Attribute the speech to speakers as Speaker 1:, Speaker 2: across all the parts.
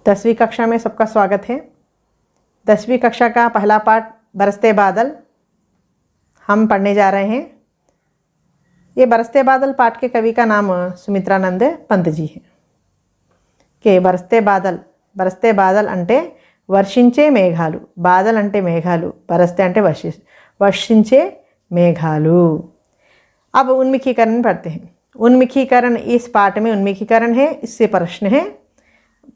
Speaker 1: 10वीं कक्षा में सबका स्वागत है। 10वीं कक्षा का पहला पाठ बरसते बादल हम पढ़ने जा रहे हैं। ये बरसते बादल पाठ के कवि का नाम सुमित्रानंद पंत जी है। के बरसते बादल అంటే వర్షించే మేఘాలు, బాదల్ అంటే మేఘాలు, బరస్తే అంటే వర్షించే మేఘాలు। अब उन्मुखीकरण पढ़ते हैं। उन्मुखीकरण, इस पाठ में उन्मुखीकरण है। इससे प्रश्न है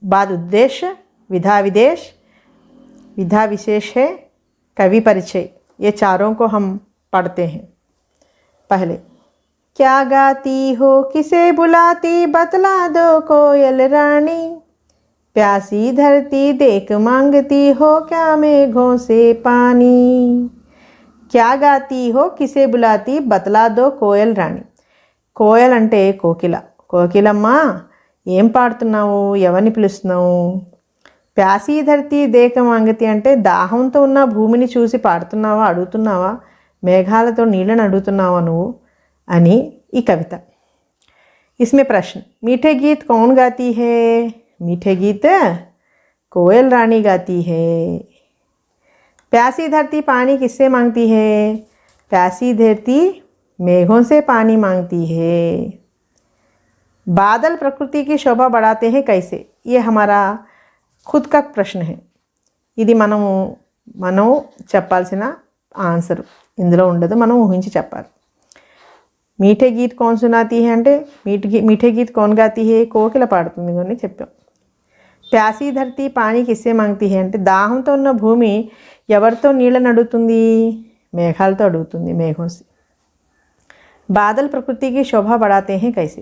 Speaker 1: बाद उद्देश्य, विधा विदेश, विधा विशेष है, कवि परिचय। ये चारों को हम पढ़ते हैं। पहले, क्या गाती हो किसे बुलाती बतला दो कोयल रानी, प्यासी धरती देख मांगती हो क्या मेघों से पानी। क्या गाती हो किसे बुलाती बतला दो कोयल रानी। కోయల్ అంటే కోకిల, కోకిలమ్మ ఏం పాడుతున్నావు, ఎవరిని పిలుస్తున్నావు। ప్యాసీ ధరతి దేక మాంగతి అంటే దాహంతో ఉన్న భూమిని చూసి పాడుతున్నావా, అడుగుతున్నావా, మేఘాలతో నీళ్ళని అడుగుతున్నావా నువ్వు అని ఈ కవిత। इसमें प्रश्न, मीठे गीत कौन गाती है। मीठे गीत कोयल रानी गाती है। प्यासी धरती पानी किससे मांगती है। प्यासी धरती मेघों से पानी मांगती है। बादल प्रकृति की शोभा बढ़ाते हैं कैसे। ये हमारा खुद का प्रश्न है। ఇది మనం చెప్పాల్సిన ఆన్సర్ ఇందులో ఉండదు, మనం ఊహించి చెప్పాలి। మీఠే గీత్ కౌన్ సునాతీ హై అంటే మీఠే గీత్ కౌన్ గాతీ హై, కోకిల పాడుతుంది అని చెప్పాం। ప్యాసీ ధరతి పానీ కిస్సే మాంగతీ హై అంటే దాహంతో ఉన్న భూమి ఎవరితో నీళ్ళని అడుగుతుంది, మేఘాలతో అడుగుతుంది, మేఘం से। బాదల్ ప్రకృతికి శోభ బడాతే హై కైసే।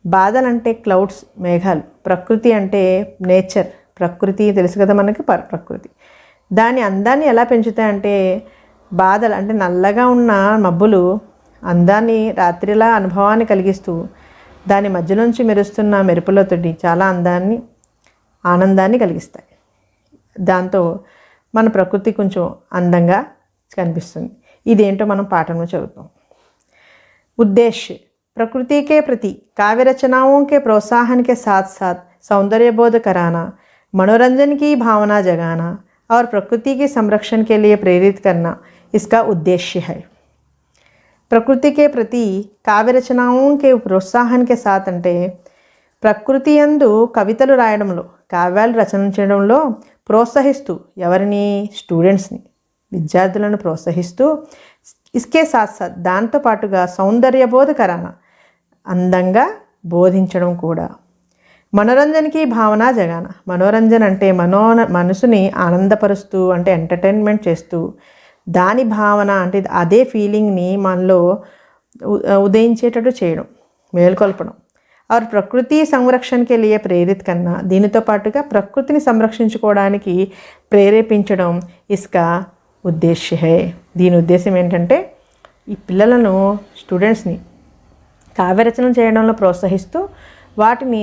Speaker 1: బాదల్ అంటే క్లౌడ్స్, మేఘాలు, ప్రకృతి అంటే నేచర్, ప్రకృతి తెలుసు కదా మనకి, ప్రకృతి దాని అందాన్ని ఎలా పెంచుతాయంటే, బాదల్ అంటే నల్లగా ఉన్న మబ్బులు అందాన్ని రాత్రిలా అనుభవాన్ని కలిగిస్తూ దాని మధ్యలోంచి మెరుస్తున్న మెరుపులతోటి చాలా అందాన్ని, ఆనందాన్ని కలిగిస్తాయి। దాంతో మన ప్రకృతి కొంచెం అందంగా కనిపిస్తుంది। ఇదేంటో మనం పాఠంలో చదువుతాం। उद्देश्य, प्रकृति के प्रति काव्य रचनाओं के प्रोत्साहन के साथ साथ सौंदर्य बोध कराना, मनोरंजन की भावना जगाना और प्रकृति के संरक्षण के लिए प्रेरित करना इसका उद्देश्य है। प्रकृति के प्रति काव्य रचनाओं के प्रोत्साहन के साथ అంటే ప్రకృతి యందు కవితలు రాయడంలో, కావ్యాలు రచించడంలో ప్రోత్సహిస్తూ, ఎవరిని, స్టూడెంట్స్ని, విద్యార్థులను ప్రోత్సహిస్తూ, ఇస్కే సాత్ సాత్ దాంతో పాటుగా సౌందర్య బోధ కరాన అందంగా బోధించడం కూడా, మనోరంజన్కి భావన జగాన, మనోరంజన్ అంటే మనసుని ఆనందపరుస్తూ అంటే ఎంటర్టైన్మెంట్ చేస్తూ, దాని భావన అంటే అదే ఫీలింగ్ని మనలో ఉదయించేటట్టు చేయడం, మేల్కొల్పడం। और ప్రకృతి సంరక్షణకే లియే ప్రేరిత్ కన్నా, దీనితో పాటుగా ప్రకృతిని సంరక్షించుకోవడానికి ప్రేరేపించడం ఇస్కా ఉద్దేశ్య హై। దీని ఉద్దేశం ఏంటంటే ఈ పిల్లలను, స్టూడెంట్స్ని కావ్యరచన చేయడంలో ప్రోత్సహిస్తూ వాటిని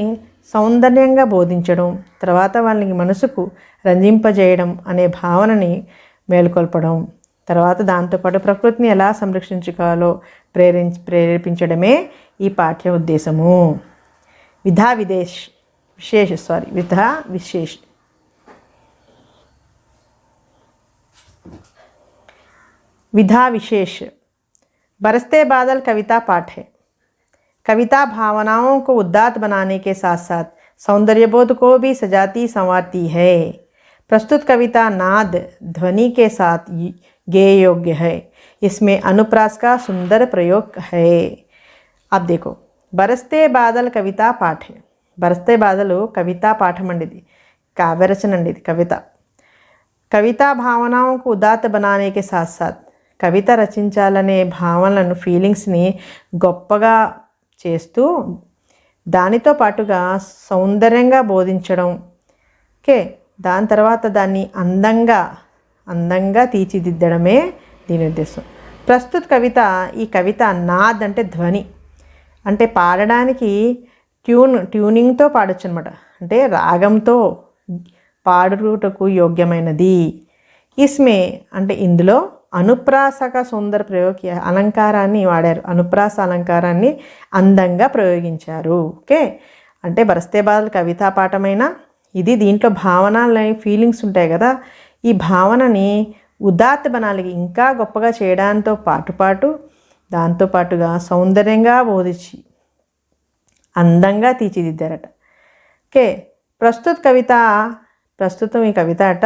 Speaker 1: సౌందర్యంగా బోధించడం, తర్వాత వాళ్ళకి మనసుకు రంజింపజేయడం అనే భావనని మేల్కొల్పడం, తర్వాత దాంతోపాటు ప్రకృతిని ఎలా సంరక్షించుకోవాలో ప్రేరేపించడమే ఈ పాఠ్య ఉద్దేశము। విధా విశేష विधा विशेष, बरसते बादल कविता पाठ है। कविता भावनाओं को उदात्त बनाने के साथ साथ सौंदर्यबोध को भी सजाती संवारती है। प्रस्तुत कविता नाद ध्वनि के साथ गेय योग्य है। इसमें अनुप्रास का सुंदर प्रयोग है। अब देखो, बरसते बादल कविता पाठ है। बरसते बादल कविता पाठम अंडी, काव्यरचन अंडी, कविता भावनाओं को उदात्त बनाने के साथ साथ కవిత రచించాలనే భావనలను, ఫీలింగ్స్ని గొప్పగా చేస్తూ దానితో పాటుగా సౌందర్యంగా బోధించడం, దాని తర్వాత దాన్ని అందంగా తీర్చిదిద్దడమే దీని ఉద్దేశం। ప్రస్తుత కవిత, ఈ కవిత నాద్ అంటే ధ్వని, అంటే పాడడానికి ట్యూనింగ్తో పాడొచ్చు అనమాట, అంటే రాగంతో పాడుటకు యోగ్యమైనది। ఇస్మే అంటే ఇందులో అనుప్రాసక సుందర ప్రయోగ అలంకారాన్ని వాడారు, అనుప్రాస అలంకారాన్ని అందంగా ప్రయోగించారు। ఓకే, అంటే బరస్తే బాదల్ కవితా పాఠమైన ఇది దీంట్లో భావనలని ఫీలింగ్స్ ఉంటాయి కదా, ఈ భావనని ఉదాత్త బనాలికి ఇంకా గొప్పగా చేయడంతో పాటు దాంతోపాటుగా సౌందర్యంగా బోధించి అందంగా తీర్చిదిద్దారట. ఓకే, ప్రస్తుతం ఈ కవిత అట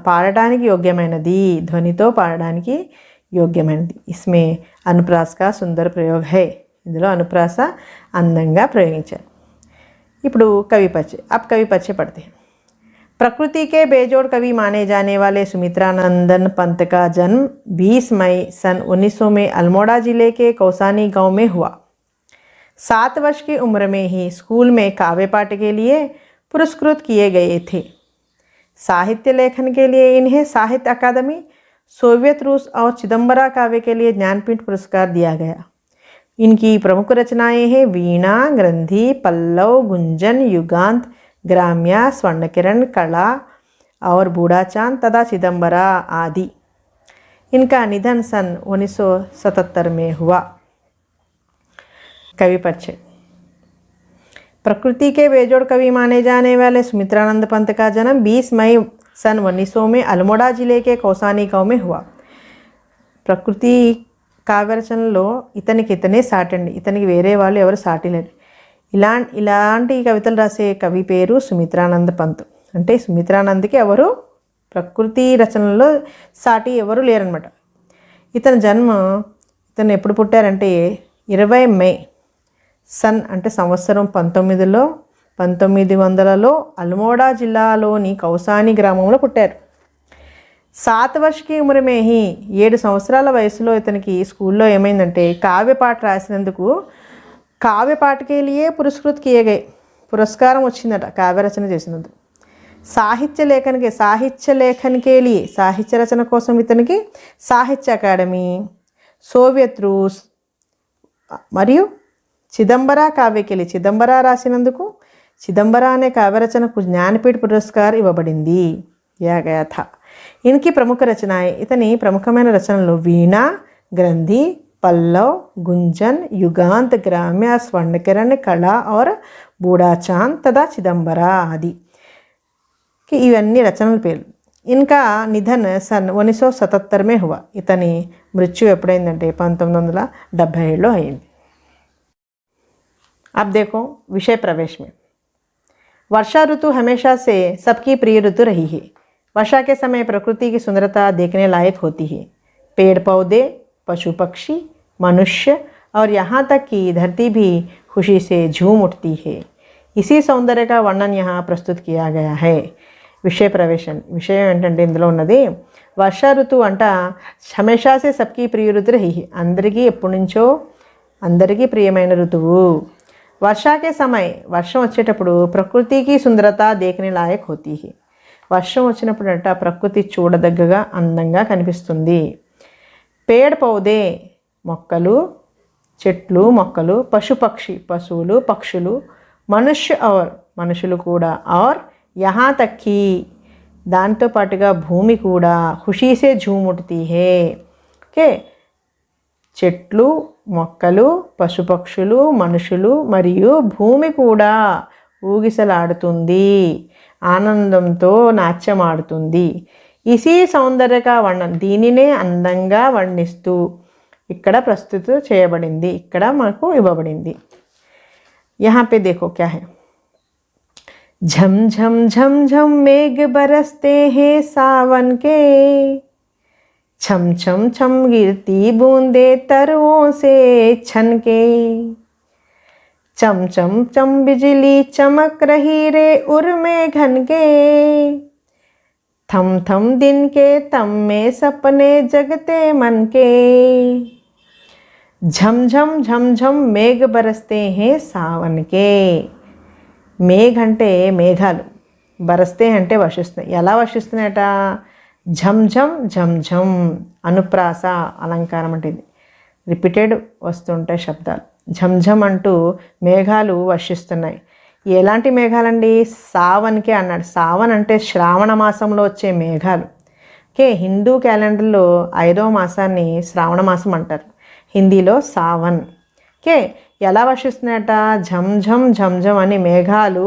Speaker 1: పాడటానికి యోగ్యమైనది, ధ్వనితో పాడడానికి యోగ్యమైనది. ఇస్మే అనుప్రాస్ కా సుందర ప్రయోగ హై. ఇందులో అనుప్రాస అందంగా ప్రయోగించారు. ఇప్పుడు కవి పరిచయ పढ़ते हैं. प्रकृति के बेजोड़ कवि माने जाने वाले सुमित्रानंदन पंत का जन्म 20 मई सन 1900 में अल्मोड़ा जिले के कौसानी गांव में हुआ. 7 वर्ष की उम्र में ही स्कूल में काव्य पाठ के लिए पुरस्कृत किए गए थे. साहित्य लेखन के लिए इन्हें साहित्य अकादमी, सोवियत रूस और चिदम्बरा काव्य के लिए ज्ञानपीठ पुरस्कार दिया गया. इनकी प्रमुख रचनाएं हैं वीणा, ग्रंथि, पल्लव, गुंजन, युगांत, ग्राम्या, स्वर्णकिरण, कला और बूढ़ा चांद तथा चिदम्बरा आदि. इनका निधन सन 1977 में हुआ. कवि परिचय. प्रकृति के बेजोड़ कवि माने जाने वाले सुमित्रानंद पंत का जन्म 20 मई सन 1900 में अल्मोड़ा जिले के कौसानी गांव में हुआ. ప్రకృతి కావ్యరచనలో ఇతనే సాటండి, ఇతనికి వేరే వాళ్ళు ఎవరు సాటి లేరు. ఇలాంటి కవితలు రాసే కవి పేరు సుమిత్రానంద పంత్. అంటే సుమిత్రానంద్కి ఎవరు ప్రకృతి రచనలో సాటి ఎవరు లేరనమాట. ఇతను ఎప్పుడు పుట్టారంటే 20 మే సన్ అంటే సంవత్సరం 1900లో అల్మోడా జిల్లాలోని కౌసాని గ్రామంలో పుట్టారు. 7 वर्ष की उम्र में ही 7 సంవత్సరాల వయసులో ఇతనికి స్కూల్లో ఏమైందంటే కావ్యపాఠ రాసినందుకు కావ్యపాఠకే లియే పురస్కృత్ కియే గए. పురస్కారం వచ్చిందట కావ్యరచన చేసినందుకు. సాహిత్య లేఖన్కే లియే సాహిత్య రచన కోసం ఇతనికి సాహిత్య అకాడమీ, సోవియత్ రూస్ మరియు చిదంబరా కావ్యకే లియే చిదంబరా రాసినందుకు చిదంబరా అనే కావ్యరచనకు జ్ఞానపీఠ పురస్కారం ఇవ్వబడింది. दिया गया था. इनकी प्रमुख रचनाएं इतनी प्रमुखమైన రచనలు వీణా, ग्रंथि, पल्लव, गुंजन, युगांत, ग्राम्य, स्वर्णकिरण, कला और बूढ़ा चांद तथा चिदम्बरा आदि कि ఇవన్నీ రచనల పేర్లు. इनका निधन सन 1977 में हुआ. ఇతని మృత్యు ఎప్పుడైందంటే 1977లో అయింది. अब देखो विषय प्रवेश में. वर्षा ऋतु हमेशा से सबकी प्रिय ऋतु रही है. वर्षा के समय प्रकृति की सुंदरता देखने लायक होती है. पेड़ पौधे, पशु पक्षी, मनुष्य और यहाँ तक कि धरती भी खुशी से झूम उठती है. इसी सौंदर्य का वर्णन यहाँ प्रस्तुत किया गया है. విషయం ఏంటంటే ఇందులో ఉన్నది వర్షా ఋతువు అంట హమేషాసే సబ్కి ప్రియ ఋతు రహీ హై. అందరికీ ఎప్పటి నుంచో అందరికీ ప్రియమైన ఋతువు. వర్షాకే సమయ వర్షం వచ్చేటప్పుడు ప్రకృతికి సుందరత దేఖనే లాయక్ హోతీ హై. వర్షం వచ్చినప్పుడు అంట ప్రకృతి చూడదగ్గగా అందంగా కనిపిస్తుంది. పేడ్ పౌదే మొక్కలు, చెట్లు మొక్కలు, పశుపక్షి పశువులు పక్షులు, మనుషులు కూడా, ఔర్ యహా తక్కి దాంతో పాటుగా భూమి కూడా ఖుషీసే ఝూముట్తీ హే. ఓకే, చెట్లు మొక్కలు, పశుపక్షులు, మనుషులు మరియు భూమి కూడా ఊగిసలాడుతుంది, ఆనందంతో నాట్యమాడుతుంది. ఇసీ సౌందర్యక వర్ణన దీనినే అందంగా వర్ణిస్తూ ఇక్కడ ప్రస్తుతం చేయబడింది, ఇక్కడ మనకు ఇవ్వబడింది. यहाँ पे देखो क्या है. झम झम झम झम मेघ बरसते हैं सावन के, छम छम छम गिरती बूंदे तरुओं से छनके, चम चम चम बिजली चमक रही रे उर में घन के, थम थम दिन के तम में सपने जगते मन के. झम झम झम झम మేఘ బరస్తే హే సావన్ కే. మేఘ అంటే మేఘాలు, బరస్తే అంటే వర్షిస్తున్నాయి. ఎలా వర్షిస్తున్నాయట? ఝమ్ ఝమ్ ఝమ్ ఝమ్ అనుప్రాస అలంకారం అంటే ఇది రిపీటెడ్ వస్తుంటాయి శబ్దాలు. ఝమ్ ఝమ్ అంటూ మేఘాలు వర్షిస్తున్నాయి. ఎలాంటి మేఘాలండి? సావన్కే అన్నాడు. సావన్ అంటే శ్రావణ మాసంలో వచ్చే మేఘాలు. ఓకే, హిందూ క్యాలెండర్లో 5వ మాసాన్ని శ్రావణ మాసం అంటారు, హిందీలో సావన్. ఓకే, ఎలా వర్షిస్తున్నాయట? ఝమ్ ఝమ్ ఝమ్ ఝమ్ అని మేఘాలు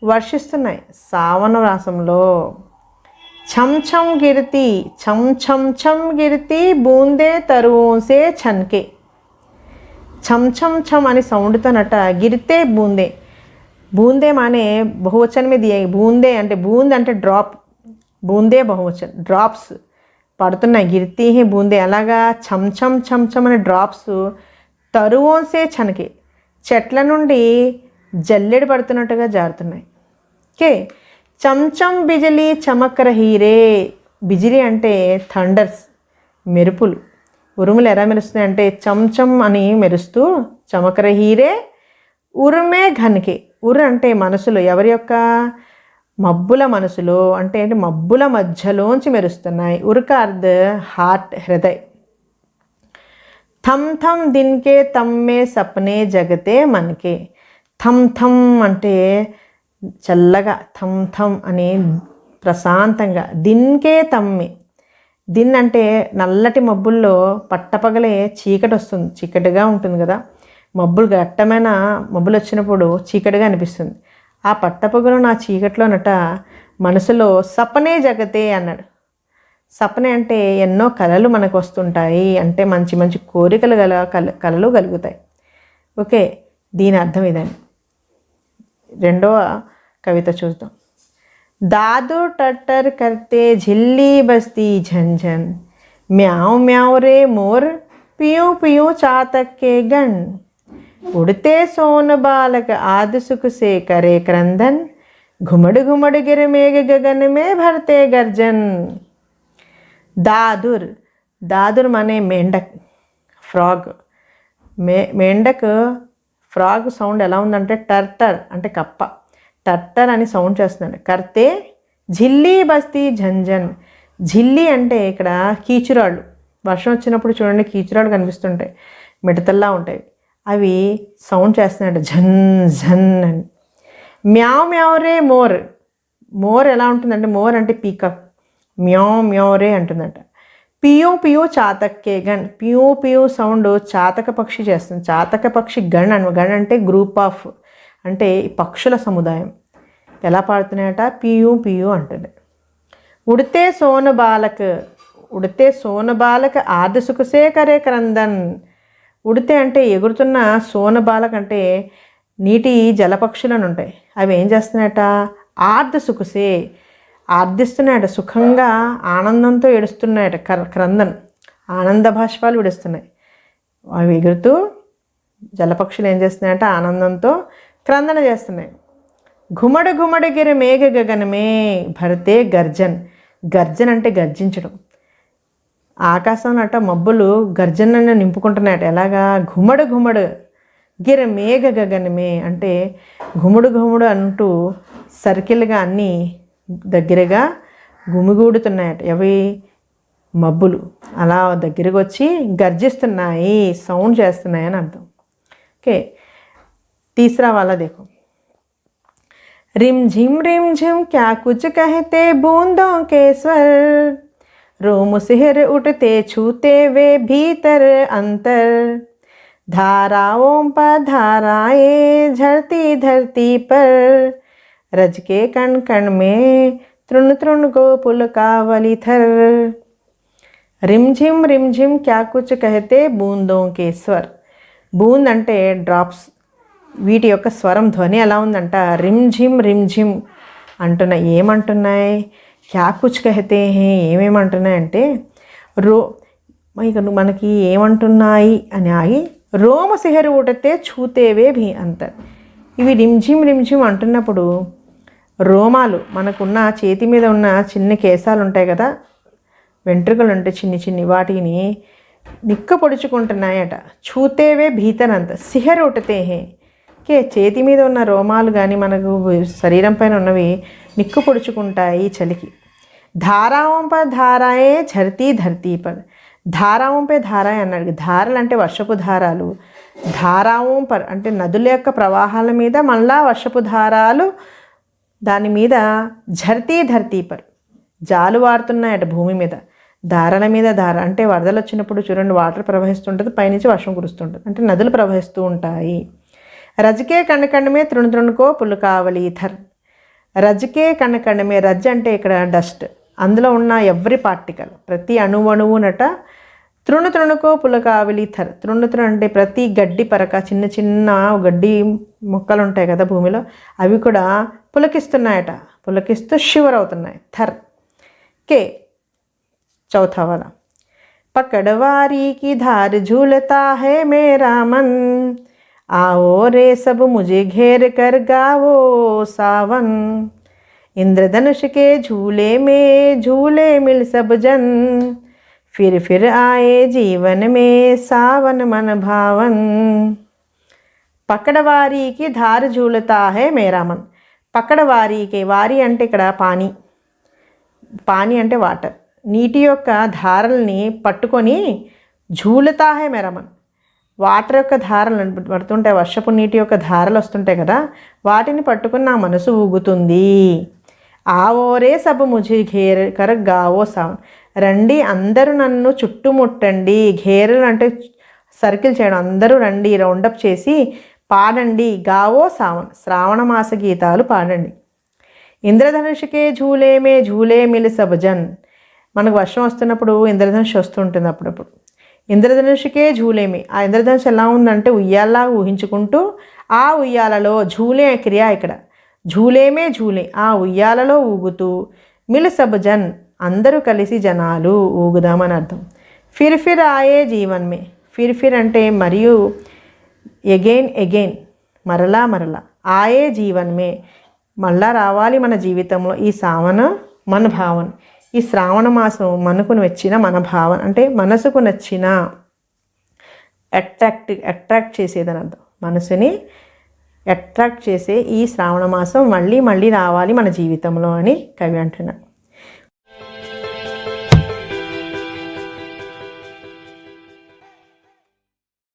Speaker 1: వర్షిస్తున్నాయి సావన రాసంలో. छम छम गिरती, छम छम छम गिरती बूंदे तरुओं से छनके. छम छम छम అని సౌండ్తోనట గిరితే బూందే. బూందే మానే బహువచన में दिए. బూందే అంటే బూంద్ అంటే డ్రాప్, బూందే బహువచన్, డ్రాప్స్ పడుతున్నాయి. గిరితీ హే బూందే. అలాగా ఛమ్ ఛమ్ ఛమ్ ఛమ్ అనే డ్రాప్స్ తరువోసే ఛనకే, చెట్ల నుండి జల్లెడ పడుతున్నట్టుగా జారుతున్నాయి. ఓకే. చంచం బిజిలీ చమక్ రహీ రే. బిజిలీ అంటే థండర్స్, మెరుపులు, ఉరుములు ఎలా మెరుస్తున్నాయి అంటే చంచం అని మెరుస్తూ, చమక్ రహీ రే ఉరుమే ఘన్కే. ఉరు అంటే మనసులో, ఎవరి యొక్క మబ్బుల మనసులో అంటే మబ్బుల మధ్యలోంచి మెరుస్తున్నాయి. ఉరుక అర్ధ heart, Hriday. Thumb thumb దిన్కే తమ్మే సప్నే జగతే మన్కే. Thumb thumb అంటే చల్లగా, థమ్ థమ్ అని ప్రశాంతంగా. దిన్కే తమ్మే. దిన్ అంటే నల్లటి మబ్బుల్లో పట్టపగలే చీకటి వస్తుంది, చీకటిగా ఉంటుంది కదా. మబ్బులు, దట్టమైన మబ్బులు వచ్చినప్పుడు చీకటిగా అనిపిస్తుంది. ఆ పట్టపగలు నా చీకటిలోనట మనసులో సపనే జగతే అన్నాడు. సపనే అంటే ఎన్నో కళలు మనకు వస్తుంటాయి, అంటే మంచి మంచి కోరికలు గల కళలు కలుగుతాయి. ఓకే, దీని అర్థం ఇదండి. రెండవ కవిత చూద్దాం. दादू टट्टर करते झिल्ली बस्ती झंझन, म्याऊं म्याऊं रे मोर पियूं पियूं चातक के गण, उड़ते सोन बालक आद सुख से करे क्रंदन, घुमड़ घुमड़ गिर मेघ गगन में भरते गर्जन. दादुर, दादुर माने मेंढक, ఫ్రాగ్. మెండక్ ఫ్రాగ్ సౌండ్ ఎలా ఉందంటే టర్టర్ అంటే కప్ప, టర్టర్ అని సౌండ్ చేస్తున్నాడు. కర్తే ఝిల్లీ బస్తీ ఝంఝన్. ఝిల్లీ అంటే ఇక్కడ కీచురాళ్ళు. వర్షం వచ్చినప్పుడు చూడండి కీచురాళ్ళు కనిపిస్తుంటాయి, మిడతల్లా ఉంటాయి. అవి సౌండ్ చేస్తున్నాడు ఝన్ ఝన్ అని. మ్యావ్ మ్యావ్ రే మోర్. మోర్ ఎలా ఉంటుందంటే, మోర్ అంటే పీకాక్, మ్యావ్ మ్యావ్ రే అంటుందంట. పియూ పియూ చాతక్కే గణ్. పియూ పియూ సౌండ్ చాతక పక్షి చేస్తుంది. చాతక పక్షి గణ్ అని, గణ్ అంటే గ్రూప్ ఆఫ్, అంటే పక్షుల సముదాయం. ఎలా పాడుతున్నాయట, పియూ పియూ అంటుంది. ఉడితే సోన బాలక్. ఉడితే సోన బాలక్ ఆద సుఖసే కరే క్రందన్. ఉడితే అంటే ఎగురుతున్న, సోన బాలక్ అంటే నీటి జలపక్షులను ఉంటాయి. అవి ఏం చేస్తున్నాయట, ఆర్ధ సుఖసే ఆర్ధిస్తున్నాయట, సుఖంగా ఆనందంతో ఏడుస్తున్నాయట. క్రందన్ ఆనంద భాష్పాలు విడుస్తున్నాయి. అవి ఎగురుతూ జలపక్షులు ఏం చేస్తున్నాయట, ఆనందంతో క్రందన చేస్తున్నాయి. ఘుమడు ఘుమడు గిరి మేఘ గగనమే భరతే గర్జన్. గర్జన్ అంటే గర్జించడం. ఆకాశంలో అట మబ్బులు గర్జనను నింపుకుంటున్నాయట. ఎలాగా, ఘుమడు ఘుమడు గిరి మేఘ గగనమే అంటే ఘుముడు ఘుముడు అంటూ సర్కిల్గా అన్నీ దగ్గరగా గుమిగూడుతున్నాయట. అవి మబ్బులు అలా దగ్గరకు వచ్చి గర్జిస్తున్నాయి, సౌండ్ చేస్తున్నాయి అని అర్థం. ఓకే, तीसरा वाला देखो. रिम झिम क्या कुछ कहते बूंदों के स्वर, रोम सिहर उठते छूते वे भीतर अंतर, धाराओं पर धाराएं झरती धरती पर, रज के कण कण में तृण तृण को पुलकावली थर. रिम झिम क्या कुछ कहते बूंदों के स्वर. बूंद అంటే డ్రాప్స్. వీటి యొక్క స్వరం, ధ్వని ఎలా ఉందంట, రిమ్ ఝిమ్ అంటున్నాయి. ఏమంటున్నాయి, క్యా కుచ్ కహతే హే, ఏమేమంటున్నాయి అంటే ఇక మనకి ఏమంటున్నాయి అని ఆగి, రోమ సిహరు ఉడితే చూతేవే భీ అంటారు. ఇవి రిమ్ ఝిమ్ అంటున్నప్పుడు రోమాలు, మనకున్న చేతి మీద ఉన్న చిన్న కేశాలు ఉంటాయి కదా, వెంట్రుకలు ఉంటాయి చిన్ని, వాటిని నిక్క పొడుచుకుంటున్నాయట. చూతేవే భీతనంత సిహర్ ఉటతే హే. కే చేతి మీద ఉన్న రోమాలు కానీ మనకు శరీరం పైన ఉన్నవి నిక్కు పొడుచుకుంటాయి చలికి. ధారావం పర్ ధారాయే ఝర్తీ ధర్తీ పర్. ధారావం పే ధారాయే అన్నాడు. ధారలు అంటే వర్షపు ధారాలు, ధారావం పర్ అంటే నదుల యొక్క ప్రవాహాల మీద మళ్ళా వర్షపు ధారాలు దాని మీద, ఝర్తీ ధర్తీ పర్ జాలువారుతున్నాయట భూమి మీద. ధారల మీద ధార అంటే వరదలు వచ్చినప్పుడు చూడండి వాటర్ ప్రవహిస్తుంటుంది, పైనుంచి వర్షం కురుస్తుంటుంది, అంటే నదులు ప్రవహిస్తూ ఉంటాయి. రజకే కణకణమే తృణ తృణకో పులుకావలి థర్. రజ్కే కణ మే, రజ్ అంటే ఇక్కడ డస్ట్, అందులో ఉన్న ఎవ్రీ పార్టికల్ ప్రతి అణువణువునట తృణకో పులకావిలి థర్, తృణ అంటే ప్రతి గడ్డి పరక, చిన్న చిన్న గడ్డి మొక్కలు ఉంటాయి కదా భూమిలో, అవి కూడా పులకిస్తున్నాయట, పులకిస్తూ షివర్ అవుతున్నాయి. థర్ के चौथा वाला, पकड़वारी की धार झूलता है मेरा मन, आओ रे सब मुझे घेर कर गावो सावन, इंद्रधनुष के झूले में झूले मिल सब जन, फिर आए जीवन में सावन मन भावन. पकड़वारी की धार झूलता है मेरा मन. पकड़वारी के, వారి అంటే ఇక్కడ పానీ, పానీ అంటే వాటర్, నీటి యొక్క ధారల్ని పట్టుకొని ఝూలతా హే మేరా మన్, వాటర్ యొక్క ధారలు పడుతుంటాయి, వర్షపు నీటి యొక్క ధారలు వస్తుంటాయి కదా, వాటిని పట్టుకుని నా మనసు ఊగుతుంది. ఆవోరే సబ్ ముझे घेर कर गावो सावन, రండి అందరూ నన్ను చుట్టుముట్టండి, ఘేరలు అంటే సర్కిల్ చేయడం, అందరూ రండి రౌండప్ చేసి పాడండి, గావో సావన్ శ్రావణ మాస గీతాలు పాడండి. ఇంద్రధనుషుకే ఝూలే మిల్ సబ్ జన్, మనకు వర్షం వస్తున్నప్పుడు ఇంద్రధనుష్ వస్తుంటుంది అప్పుడప్పుడు. ఇంద్రధనుషుకే ఝూలేమే, ఆ ఇంద్రధనుష్ ఎలా ఉందంటే ఉయ్యాలా ఊహించుకుంటూ, ఆ ఉయ్యాలలో ఝూలే క్రియ ఇక్కడ, ఝూలేమే ఝూలే ఆ ఉయ్యాలలో ఊగుతూ, మిల్ సబ్ జన్ అందరూ కలిసి జనాలు ఊగుదామని అర్థం. ఫిర్ ఆయే జీవన్ మే, ఫిర్ అంటే మరియు, ఎగైన్ మరలా ఆయే జీవన్ మే మళ్ళా రావాలి మన జీవితంలో, ఈ సావన మన భావన, ఈ శ్రావణ మాసం మనకు నచ్చిన మన భావన అంటే మనసుకు నచ్చిన అట్రాక్ట్ చేసేదని అర్థం, మనసుని అట్రాక్ట్ చేసే ఈ శ్రావణ మాసం మళ్ళీ రావాలి మన జీవితంలో అని కవి అంటున్నాడు.